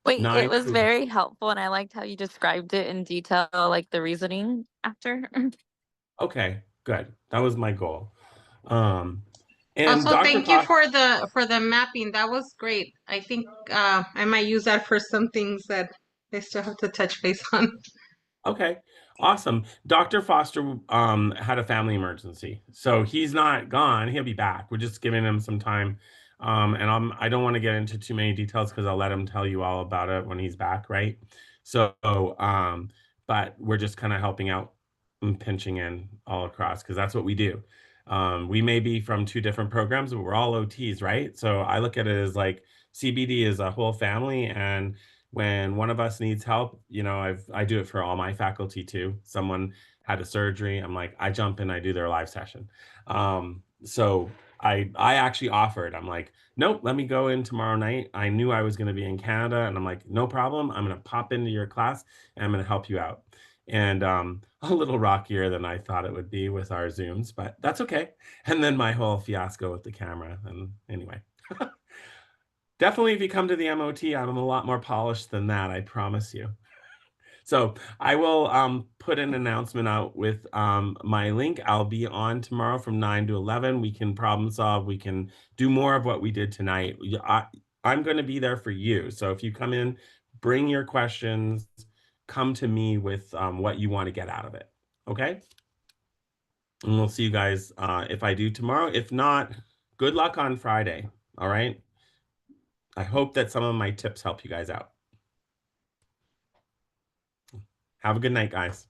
Wait, it 9 was to- very helpful and I liked how you described it in detail, like the reasoning after. Okay, good. That was my goal. And Also, Dr. thank you Fox- for the mapping. That was great. I think I might use that for some things that I still have to touch base on. Okay, awesome. Dr. Foster had a family emergency, so he's not gone. He'll be back. We're just giving him some time. And I don't want to get into too many details because I'll let him tell you all about it when he's back, right? So, but we're just kind of helping out and pinching in all across because that's what we do. We may be from two different programs, but we're all OTs, right? So I look at it as like CBD is a whole family, and when one of us needs help, you know, I do it for all my faculty too. Someone had a surgery, I'm like, I jump in, I do their live session. So I actually offered, I'm like, nope, let me go in tomorrow night. I knew I was going to be in Canada, and I'm like, no problem. I'm going to pop into your class and I'm going to help you out. And a little rockier than I thought it would be with our Zooms, but that's okay. And then my whole fiasco with the camera. And anyway. Definitely, if you come to the MOT, I'm a lot more polished than that, I promise you. So I will put an announcement out with my link. I'll be on tomorrow from 9 to 11. We can problem solve. We can do more of what we did tonight. I'm going to be there for you. So if you come in, bring your questions, come to me with what you want to get out of it. Okay? And we'll see you guys if I do tomorrow. If not, good luck on Friday. All right? I hope that some of my tips help you guys out. Have a good night, guys.